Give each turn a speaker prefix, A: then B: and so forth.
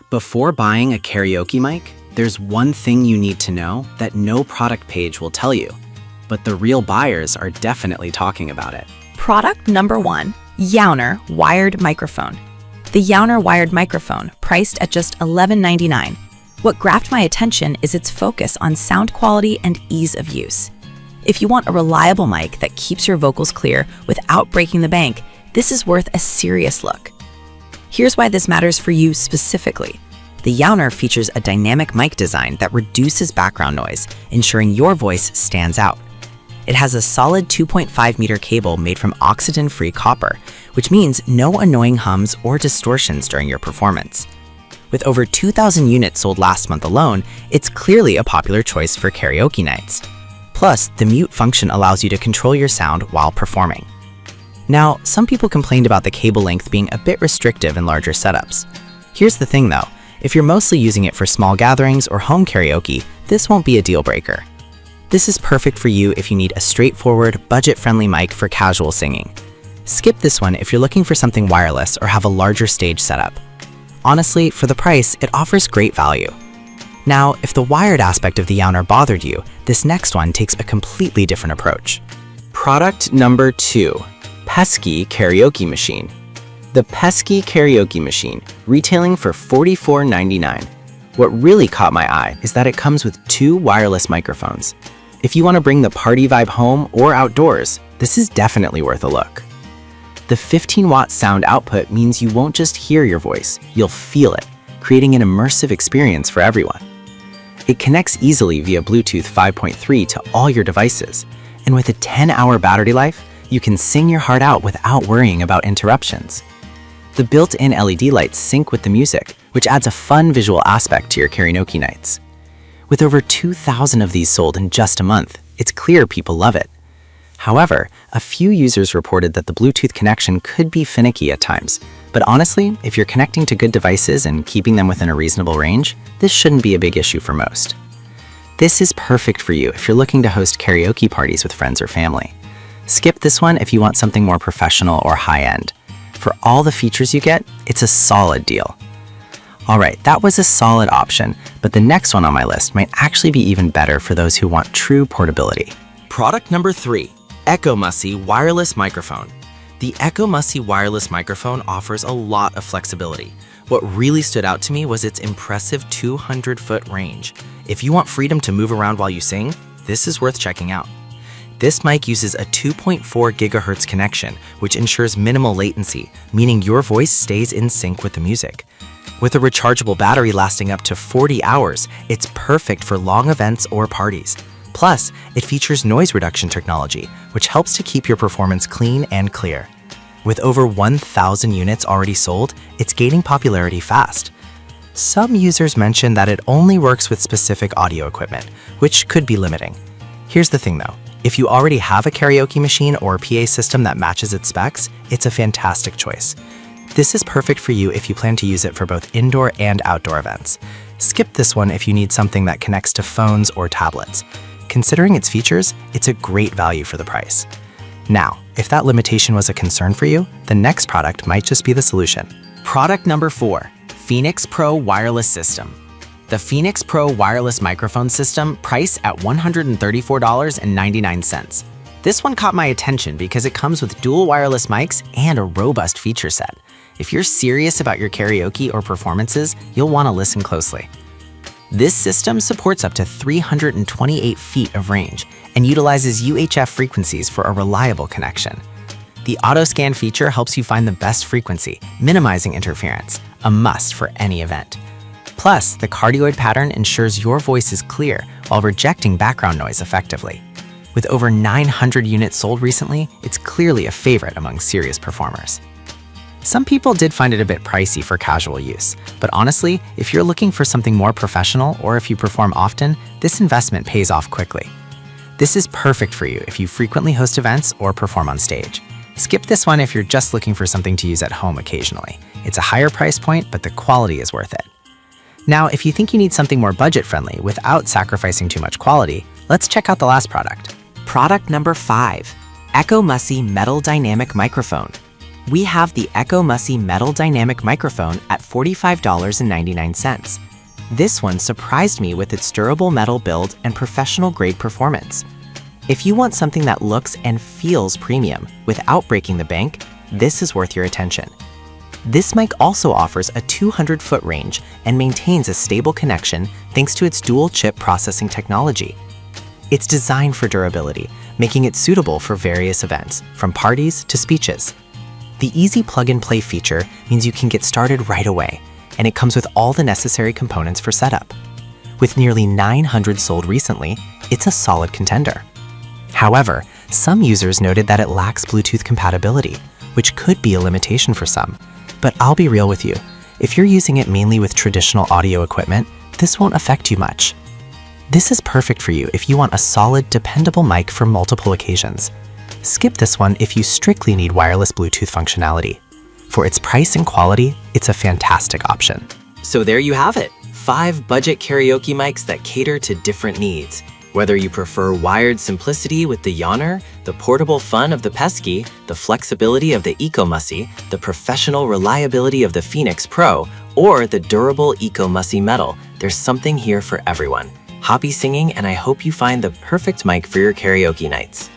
A: Before buying a karaoke mic, there's one thing you need to know that no product page will tell you, but the real buyers are definitely talking about it.
B: Product number 1, Yowner Wired Microphone. The Yowner Wired Microphone, priced at just $11.99. What grabbed my attention is its focus on sound quality and ease of use. If you want a reliable mic that keeps your vocals clear without breaking the bank, this is worth a serious look. Here's why this matters for you specifically. The Yowner features a dynamic mic design that reduces background noise, ensuring your voice stands out. It has a solid 2.5-meter cable made from oxygen-free copper, which means no annoying hums or distortions during your performance. With over 2,000 units sold last month alone, it's clearly a popular choice for karaoke nights. Plus, the mute function allows you to control your sound while performing. Now, some people complained about the cable length being a bit restrictive in larger setups. Here's the thing though, if you're mostly using it for small gatherings or home karaoke, this won't be a deal breaker. This is perfect for you if you need a straightforward, budget-friendly mic for casual singing. Skip this one if you're looking for something wireless or have a larger stage setup. Honestly, for the price, it offers great value. Now, if the wired aspect of the Yowner bothered you, this next one takes a completely different approach.
A: Product number 2, Pesky Karaoke Machine. The Pesky Karaoke Machine, retailing for $44.99. What really caught my eye is that it comes with 2 wireless microphones. If you want to bring the party vibe home or outdoors, this is definitely worth a look. The 15-watt sound output means you won't just hear your voice, you'll feel it, creating an immersive experience for everyone. It connects easily via Bluetooth 5.3 to all your devices, and with a 10-hour battery life, you can sing your heart out without worrying about interruptions. The built-in LED lights sync with the music, which adds a fun visual aspect to your karaoke nights. With over 2,000 of these sold in just a month, it's clear people love it. However, a few users reported that the Bluetooth connection could be finicky at times, but honestly, if you're connecting to good devices and keeping them within a reasonable range, this shouldn't be a big issue for most. This is perfect for you if you're looking to host karaoke parties with friends or family. Skip this one if you want something more professional or high-end. For all the features you get, it's a solid deal. Alright, that was a solid option, but the next one on my list might actually be even better for those who want true portability.
C: Product number 3, Echomusy Wireless Microphone. The Echomusy wireless microphone offers a lot of flexibility. What really stood out to me was its impressive 200-foot range. If you want freedom to move around while you sing, this is worth checking out. This mic uses a 2.4 GHz connection, which ensures minimal latency, meaning your voice stays in sync with the music. With a rechargeable battery lasting up to 40 hours, it's perfect for long events or parties. Plus, it features noise reduction technology, which helps to keep your performance clean and clear. With over 1,000 units already sold, it's gaining popularity fast. Some users mention that it only works with specific audio equipment, which could be limiting. Here's the thing though. If you already have a karaoke machine or PA system that matches its specs, it's a fantastic choice. This is perfect for you if you plan to use it for both indoor and outdoor events. Skip this one if you need something that connects to phones or tablets. Considering its features, it's a great value for the price. Now, if that limitation was a concern for you, the next product might just be the solution.
A: Product number 4, Phoenix Pro Wireless System. The Phoenix Pro wireless microphone system, priced at $134.99. This one caught my attention because it comes with dual wireless mics and a robust feature set. If you're serious about your karaoke or performances, you'll want to listen closely. This system supports up to 328 feet of range and utilizes UHF frequencies for a reliable connection. The auto scan feature helps you find the best frequency, minimizing interference, a must for any event. Plus, the cardioid pattern ensures your voice is clear while rejecting background noise effectively. With over 900 units sold recently, it's clearly a favorite among serious performers. Some people did find it a bit pricey for casual use, but honestly, if you're looking for something more professional or if you perform often, this investment pays off quickly. This is perfect for you if you frequently host events or perform on stage. Skip this one if you're just looking for something to use at home occasionally. It's a higher price point, but the quality is worth it. Now, if you think you need something more budget-friendly without sacrificing too much quality, let's check out the last product.
D: Product number 5, Echomusy Metal Dynamic Microphone.
C: We have the Echo Mussy Metal Dynamic Microphone at $45.99. This one surprised me with its durable metal build and professional-grade performance. If you want something that looks and feels premium without breaking the bank, this is worth your attention. This mic also offers a 200-foot range and maintains a stable connection thanks to its dual-chip processing technology. It's designed for durability, making it suitable for various events, from parties to speeches. The easy plug-and-play feature means you can get started right away, and it comes with all the necessary components for setup. With nearly 900 sold recently, it's a solid contender. However, some users noted that it lacks Bluetooth compatibility, which could be a limitation for some. But I'll be real with you, if you're using it mainly with traditional audio equipment, this won't affect you much. This is perfect for you if you want a solid, dependable mic for multiple occasions. Skip this one if you strictly need wireless Bluetooth functionality. For its price and quality, it's a fantastic option.
A: So there you have it, 5 budget karaoke mics that cater to different needs. Whether you prefer wired simplicity with the Yawner, the portable fun of the Pesky, the flexibility of the Eco Mussy, the professional reliability of the Phoenix Pro, or the durable Eco Mussy Metal, there's something here for everyone. Happy singing, and I hope you find the perfect mic for your karaoke nights.